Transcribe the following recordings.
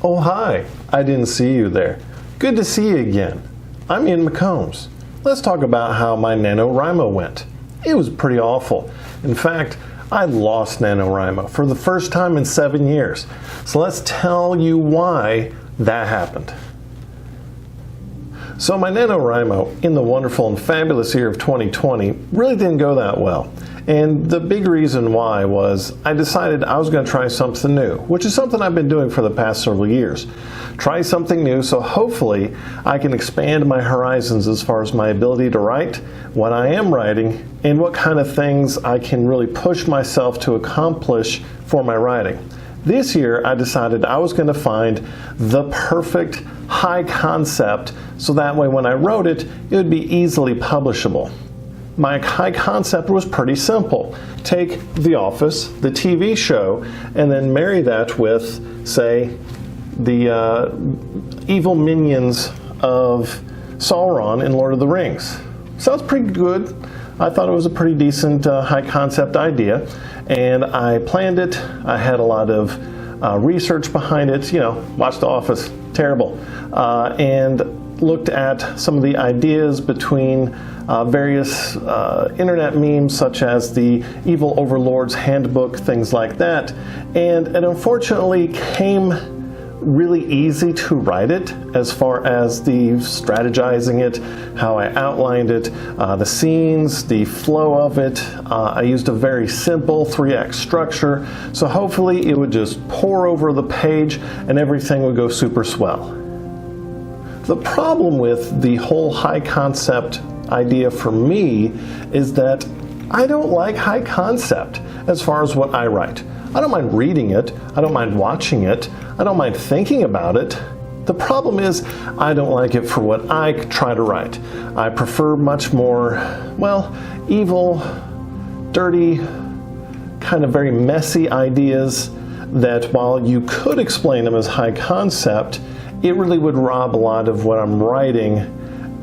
Oh hi, I didn't see you there. Good to see you again. I'm Ian McCombs. Let's talk about how my NaNoWriMo went. It was pretty awful. In fact, I lost NaNoWriMo for the first time in 7 years. So let's tell you why that happened. So my NaNoWriMo in the wonderful and fabulous year of 2020 really didn't go that well. And the big reason why was I decided I was going to try something new, which is something I've been doing for the past several years. Try something new so hopefully I can expand my horizons as far as my ability to write, what I am writing, and what kind of things I can really push myself to accomplish for my writing. This year I decided I was going to find the perfect high concept so that way when I wrote it, it would be easily publishable. My high concept was pretty simple. Take The Office, the TV show, and then marry that with, say, the evil minions of Sauron in Lord of the Rings. Sounds pretty good. I thought it was a pretty decent high concept idea, and I planned it. I had a lot of research behind it, watched The Office, terrible, and looked at some of the ideas between various internet memes such as the Evil Overlord's Handbook, things like that, and it unfortunately came really easy to write it as far as the strategizing it, how I outlined it, the scenes, the flow of it. I used a very simple 3-act structure, so hopefully it would just pour over the page and everything would go super swell. The problem with the whole high concept idea for me is that I don't like high concept as far as what I write. I don't mind reading it, I don't mind watching it, I don't mind thinking about it. The problem is I don't like it for what I try to write. I prefer much more, well, evil, dirty, kind of very messy ideas that while you could explain them as high concept, it really would rob a lot of what I'm writing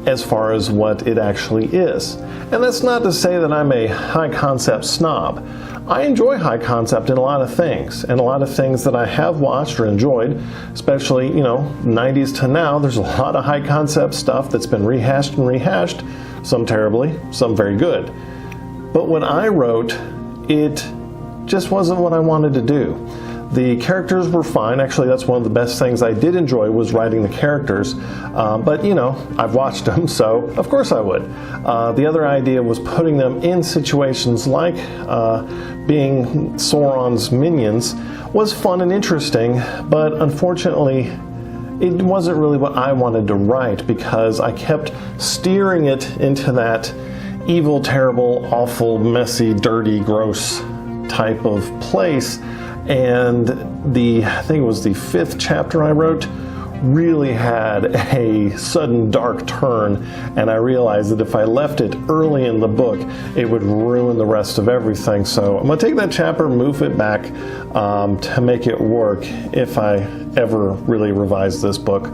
as far as what it actually is. And that's not to say that I'm a high concept snob. I enjoy high concept in a lot of things, and a lot of things that I have watched or enjoyed, especially, 90s to now, there's a lot of high concept stuff that's been rehashed and rehashed, some terribly, some very good. But when I wrote, it just wasn't what I wanted to do. The characters were fine. Actually, that's one of the best things I did enjoy was writing the characters. But, I've watched them, so of course I would. The other idea was putting them in situations like being Sauron's minions was fun and interesting, but unfortunately, it wasn't really what I wanted to write because I kept steering it into that evil, terrible, awful, messy, dirty, gross type of place. And I think it was the 5th chapter I wrote, really had a sudden dark turn, and I realized that if I left it early in the book, it would ruin the rest of everything. So I'm going to take that chapter, move it back to make it work if I ever really revise this book.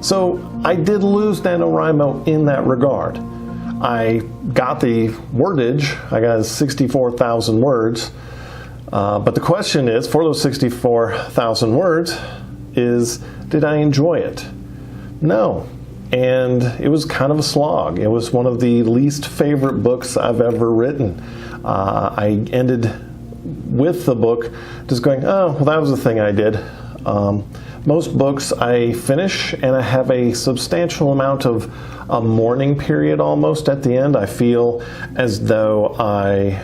So I did lose NaNoWriMo in that regard. I got the wordage, I got 64,000 words. But the question is, for those 64,000 words, did I enjoy it? No. And it was kind of a slog. It was one of the least favorite books I've ever written. I ended with the book just going, oh, well, that was the thing I did. Most books I finish and I have a substantial amount of a mourning period almost at the end. I feel as though I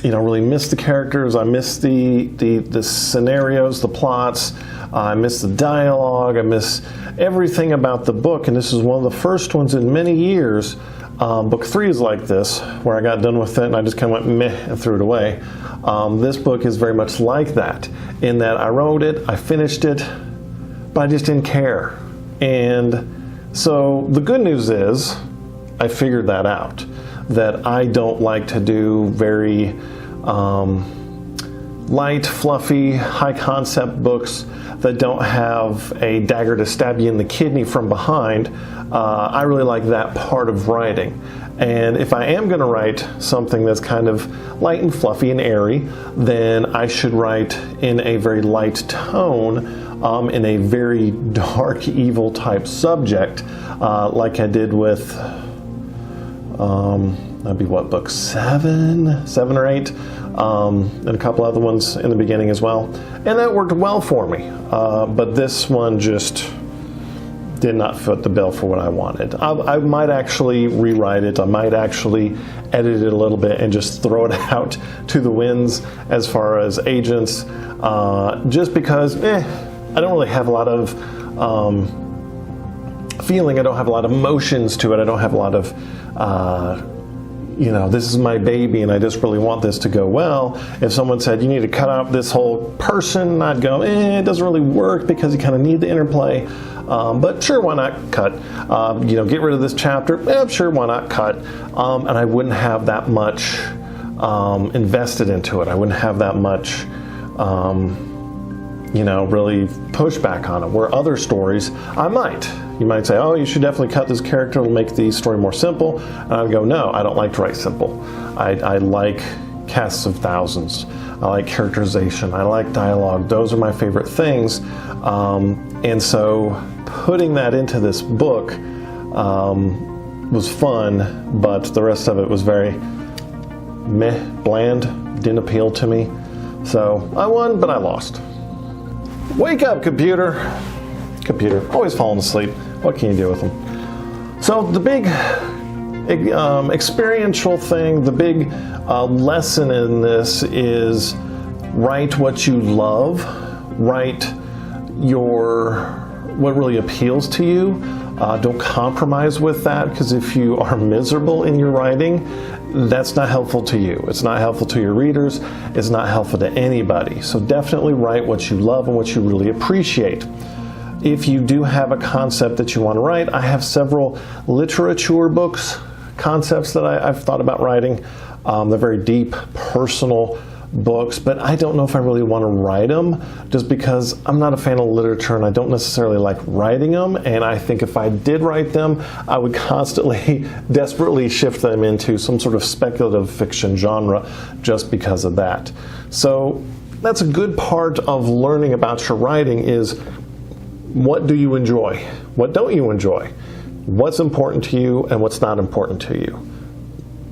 really miss the characters, I miss the scenarios, the plots, I miss the dialogue, I miss everything about the book, and this is one of the first ones in many years. Book 3 is like this, where I got done with it and I just kind of went meh and threw it away. This book is very much like that, in that I wrote it, I finished it, but I just didn't care. And so the good news is, I figured that out. That I don't like to do very light, fluffy, high concept books that don't have a dagger to stab you in the kidney from behind. I really like that part of writing. And if I am going to write something that's kind of light and fluffy and airy, then I should write in a very light tone, in a very dark, evil type subject, like I did with, that'd be what, book 7 or 8, and a couple other ones in the beginning as well. And that worked well for me. But this one just did not fit the bill for what I wanted. I might actually rewrite it. I might actually edit it a little bit and just throw it out to the winds as far as agents, just because I don't really have a lot of feeling. I don't have a lot of emotions to it. I don't have a lot of this is my baby and I just really want this to go well. If someone said you need to cut out this whole person, I'd go, it doesn't really work because you kind of need the interplay. But sure, why not cut? Get rid of this chapter. Sure, why not cut? And I wouldn't have that much invested into it. I wouldn't have that much, really pushback on it. Where other stories, I might. You might say, oh, you should definitely cut this character. It'll make the story more simple. And I'd go, no, I don't like to write simple. I like casts of thousands. I like characterization. I like dialogue. Those are my favorite things. And so putting that into this book was fun, but the rest of it was very meh, bland, didn't appeal to me. So I won, but I lost. Wake up, computer. Computer, always falling asleep. What can you do with them? So the big experiential thing, the big lesson in this is write what you love, write what really appeals to you. Don't compromise with that, because if you are miserable in your writing, that's not helpful to you. It's not helpful to your readers. It's not helpful to anybody. So definitely write what you love and what you really appreciate. If you do have a concept that you want to write, I have several literature books, concepts that I've thought about writing. They're very deep, personal books, but I don't know if I really want to write them, just because I'm not a fan of literature and I don't necessarily like writing them. And I think if I did write them, I would constantly, desperately shift them into some sort of speculative fiction genre just because of that. So that's a good part of learning about your writing is, what do you enjoy? What don't you enjoy? What's important to you and what's not important to you?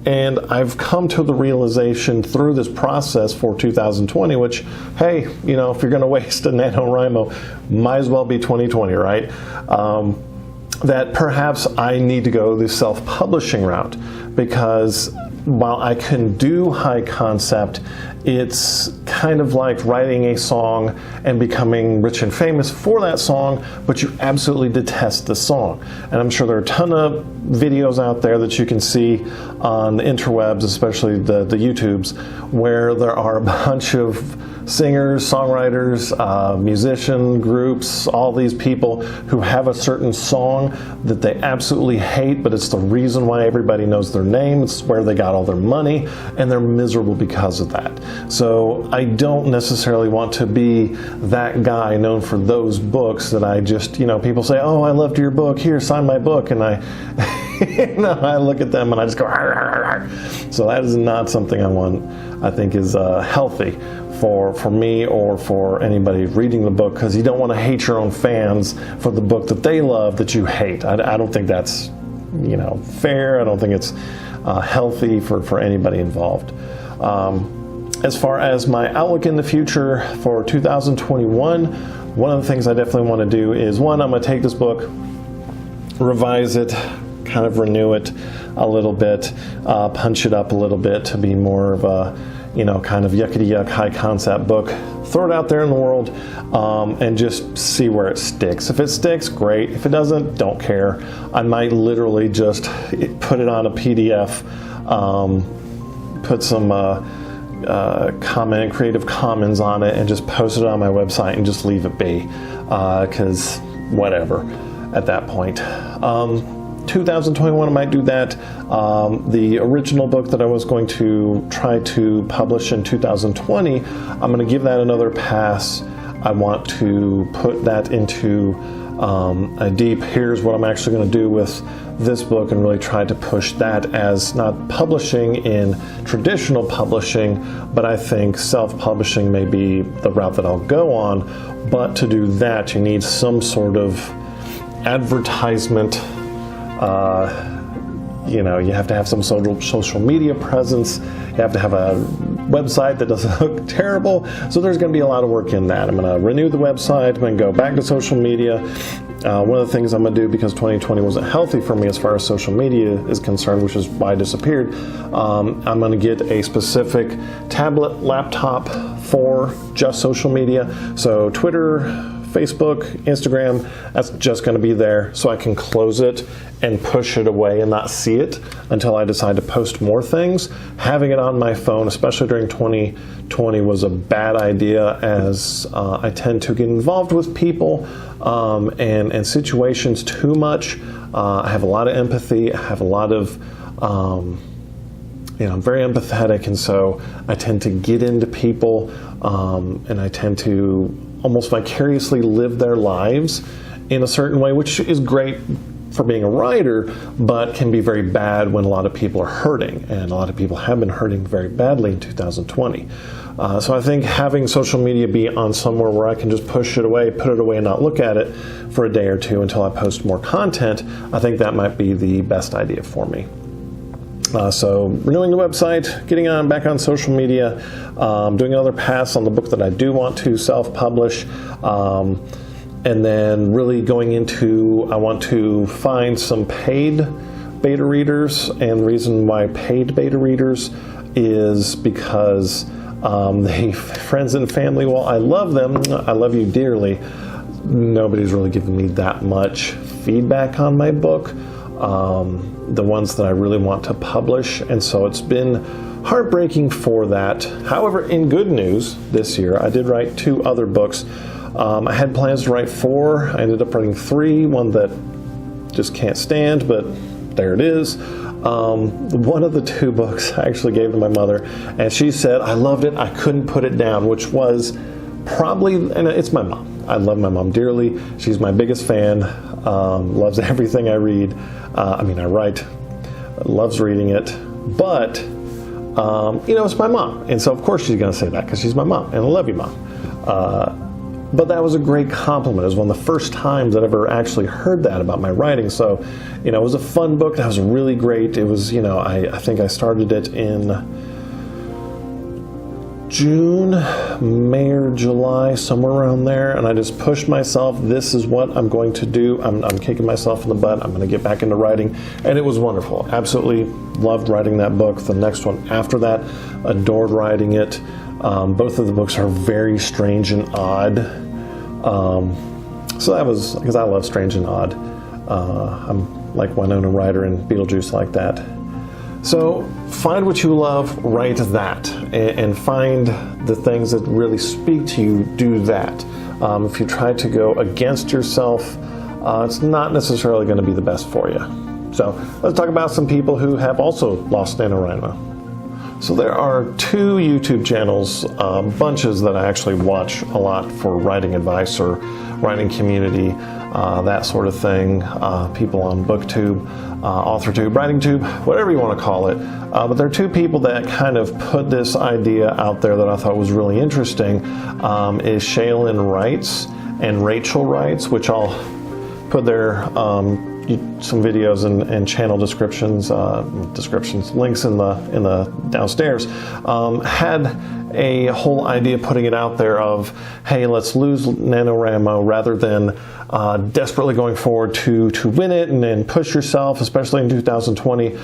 And I've come to the realization through this process for 2020, which, hey, if you're going to waste a NaNoWriMo, might as well be 2020, right? That perhaps I need to go the self-publishing route, because while I can do high concept, it's kind of like writing a song and becoming rich and famous for that song, but you absolutely detest the song. And I'm sure there are a ton of videos out there that you can see on the interwebs, especially the YouTubes, where there are a bunch of singers, songwriters, musician groups, all these people who have a certain song that they absolutely hate, but it's the reason why everybody knows their name, it's where they got all their money, and they're miserable because of that. So I don't necessarily want to be that guy known for those books that I just, people say, oh, I loved your book, here, sign my book, and I I look at them and I just go, arr, arr, arr. So that is not something I think is healthy for me or for anybody reading the book, because you don't want to hate your own fans for the book that they love that you hate. I don't think that's fair. I don't think it's healthy for anybody involved. As far as my outlook in the future for 2021, one of the things I definitely want to do is, one, I'm going to take this book, revise it, kind of renew it a little bit, punch it up a little bit to be more of a, kind of yuckity-yuck high concept book. Throw it out there in the world and just see where it sticks. If it sticks, great. If it doesn't, don't care. I might literally just put it on a PDF, put some Creative Commons on it, and just post it on my website and just leave it be, because whatever at that point. 2021 I might do that. The original book that I was going to try to publish in 2020, I'm going to give that another pass. I want to put that into a deep, here's what I'm actually going to do with this book, and really try to push that as not publishing in traditional publishing, but I think self-publishing may be the route that I'll go on. But to do that, you need some sort of advertisement. You know, you have to have some social media presence. You have to have a website that doesn't look terrible. So there's going to be a lot of work in that. I'm going to renew the website. I'm going to go back to social media. One of the things I'm going to do, because 2020 wasn't healthy for me as far as social media is concerned, which is why I disappeared, I'm going to get a specific tablet, laptop for just social media. So Twitter, Facebook, Instagram, that's just going to be there so I can close it and push it away and not see it until I decide to post more things. Having it on my phone, especially during 2020, was a bad idea, as I tend to get involved with people and situations too much. I have a lot of empathy. I have a lot of, you know, I'm very empathetic, and so I tend to get into people, and I tend to almost vicariously live their lives in a certain way, which is great for being a writer, but can be very bad when a lot of people are hurting, and a lot of people have been hurting very badly in 2020. So I think having social media be on somewhere where I can just push it away, put it away, and not look at it for a day or two until I post more content, I think that might be the best idea for me. So renewing the website, getting back on social media, doing another pass on the book that I do want to self-publish, and then really going into, I want to find some paid beta readers. And the reason why paid beta readers is because the friends and family, well, I love them, I love you dearly, nobody's really given me that much feedback on my book. The ones that I really want to publish, and so it's been heartbreaking for that. However, in good news, this year I did write 2 other books. I had plans to write 4. I ended up writing 3, one that just can't stand, but there it is. One of the 2 books I actually gave to my mother, and she said, I loved it, I couldn't put it down, which was probably, and it's my mom. I love my mom dearly. She's my biggest fan, loves everything I read. I write, loves reading it, but, you know, it's my mom. And so, of course, she's going to say that because she's my mom, and I love you, Mom. But that was a great compliment. It was one of the first times I'd ever actually heard that about my writing. So, you know, it was a fun book. That was really great. It was, you know, I think I started it in June, May or July, somewhere around there, and I just pushed myself. This is what I'm going to do. I'm kicking myself in the butt. I'm going to get back into writing, and it was wonderful. Absolutely loved writing that book. The next one after that, adored writing it. Both of the books are very strange and odd. So that was, because I love strange and odd. I'm like Winona Ryder and Beetlejuice like that. So find what you love, write that, and find the things that really speak to you, do that. If you try to go against yourself, it's not necessarily going to be the best for you. So let's talk about some people who have also lost NaNoWriMo. So there are 2 YouTube channels, bunches that I actually watch a lot for writing advice or writing community, that sort of thing. People on BookTube, AuthorTube, WritingTube, whatever you want to call it. But there are 2 people that kind of put this idea out there that I thought was really interesting. Is ShaelinWrites and Rachel Writes, which I'll put their some videos and channel descriptions, links in the downstairs. Had a whole idea putting it out there of, hey, let's lose NaNoWriMo rather than desperately going forward to win it and push yourself, especially in 2020.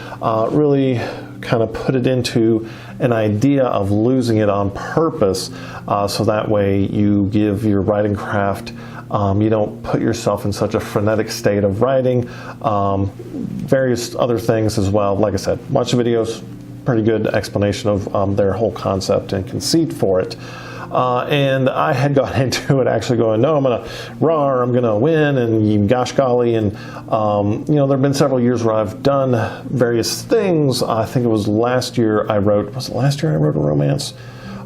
Really kind of put it into an idea of losing it on purpose, so that way you give your writing craft, you don't put yourself in such a frenetic state of writing. Various other things as well. Like I said, watch the videos. Pretty good explanation of their whole concept and conceit for it. And I had got into it actually going, no, I'm going to win, and gosh golly. And, there have been several years where I've done various things. I think it was last year was it last year I wrote a romance?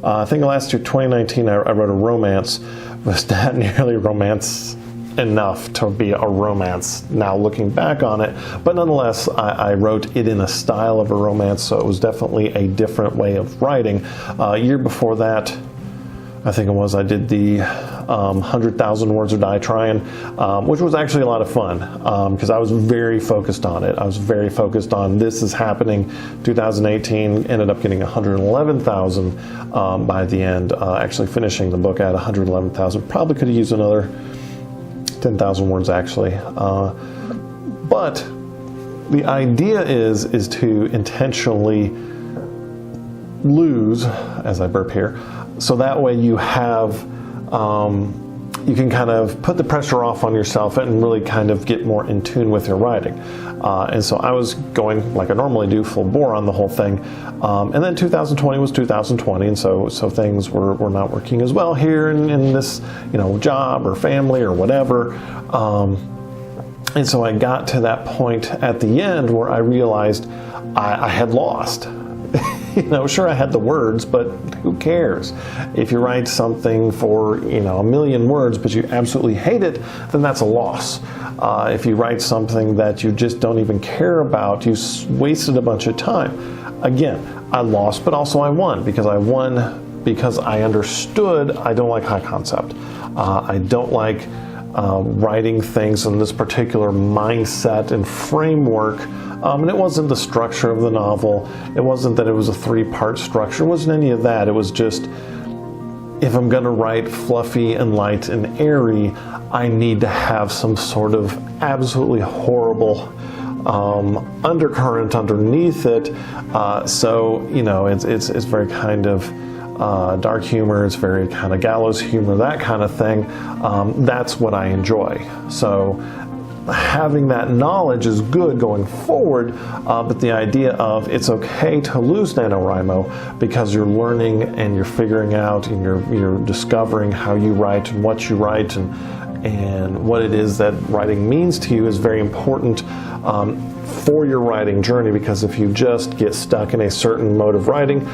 I think last year, 2019, I wrote a romance. Was that nearly romance enough to be a romance now looking back on it? But nonetheless, I wrote it in a style of a romance, so it was definitely a different way of writing. A year before that, I think it was, I did the 100,000 Words or Die Trying, which was actually a lot of fun because I was very focused on it. I was very focused on this is happening. 2018 ended up getting 111,000 by the end, actually finishing the book at 111,000. Probably could have used another 10,000 words actually. But the idea is to intentionally lose, as I burp here, so that way you have, you can kind of put the pressure off on yourself and really kind of get more in tune with your writing. And so I was going, like I normally do, full bore on the whole thing. And then 2020 was 2020, and so things were not working as well here in this, job or family or whatever. And so I got to that point at the end where I realized I had lost. Sure, I had the words, but who cares? If you write something for, a million words, but you absolutely hate it, then that's a loss. If you write something that you just don't even care about, you wasted a bunch of time. Again, I lost, but also I won because I understood I don't like high concept. I don't like writing things in this particular mindset and framework. And it wasn't the structure of the novel. It wasn't that it was a 3-part structure. It wasn't any of that. It was just, if I'm going to write fluffy and light and airy, I need to have some sort of absolutely horrible undercurrent underneath it. So it's very kind of dark humor. It's very kind of gallows humor, that kind of thing. That's what I enjoy. So having that knowledge is good going forward, but the idea of it's okay to lose NaNoWriMo because you're learning and you're figuring out and you're discovering how you write and what you write and what it is that writing means to you is very important for your writing journey, because if you just get stuck in a certain mode of writing,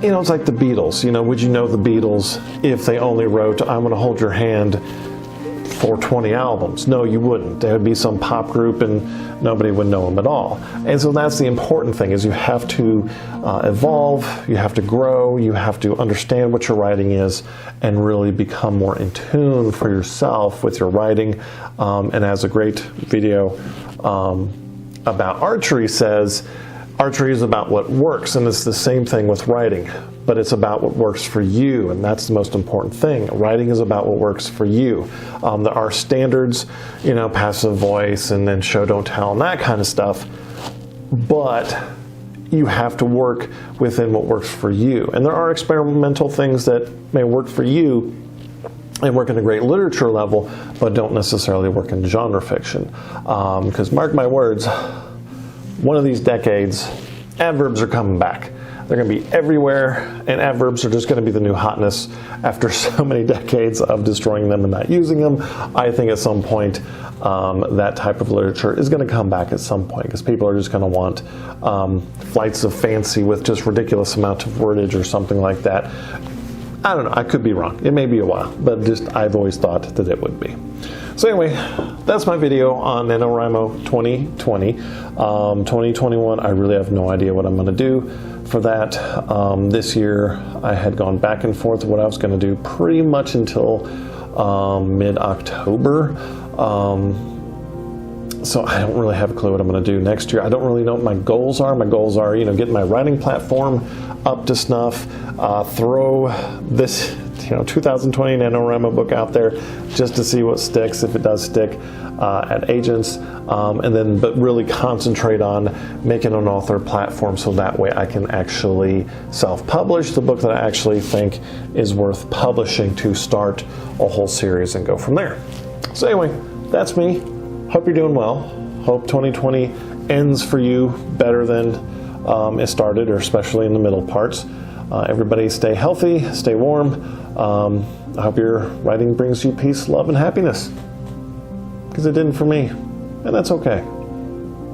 it's like the Beatles. Would you know the Beatles if they only wrote "I'm Gonna Hold Your Hand" for 20 albums? No, you wouldn't. There would be some pop group and nobody would know them at all. And so that's the important thing, is you have to evolve, you have to grow, you have to understand what your writing is and really become more in tune for yourself with your writing. And as a great video about archery says, archery is about what works, and it's the same thing with writing, but it's about what works for you, and that's the most important thing. Writing is about what works for you. There are standards, passive voice and then show, don't tell, and that kind of stuff, but you have to work within what works for you. And there are experimental things that may work for you and work at a great literature level, but don't necessarily work in genre fiction. Because mark my words, one of these decades, adverbs are coming back. They're going to be everywhere, and adverbs are just going to be the new hotness after so many decades of destroying them and not using them. I think at some point that type of literature is going to come back at some point, because people are just going to want flights of fancy with just ridiculous amount of wordage or something like that. I don't know, I could be wrong. It may be a while, but just I've always thought that it would be. So anyway, that's my video on NaNoWriMo 2020. 2021, I really have no idea what I'm going to do for that. This year, I had gone back and forth what I was going to do pretty much until mid-October. So I don't really have a clue what I'm going to do next year. I don't really know what my goals are. My goals are, getting my writing platform up to snuff, throw this 2020 NaNoWriMo book out there just to see what sticks, if it does stick, at agents, but really concentrate on making an author platform so that way I can actually self-publish the book that I actually think is worth publishing, to start a whole series and go from there. So anyway, that's me. Hope you're doing well. Hope 2020 ends for you better than it started, or especially in the middle parts. Everybody stay healthy, stay warm. I hope your writing brings you peace, love, and happiness. Because it didn't for me, and that's okay.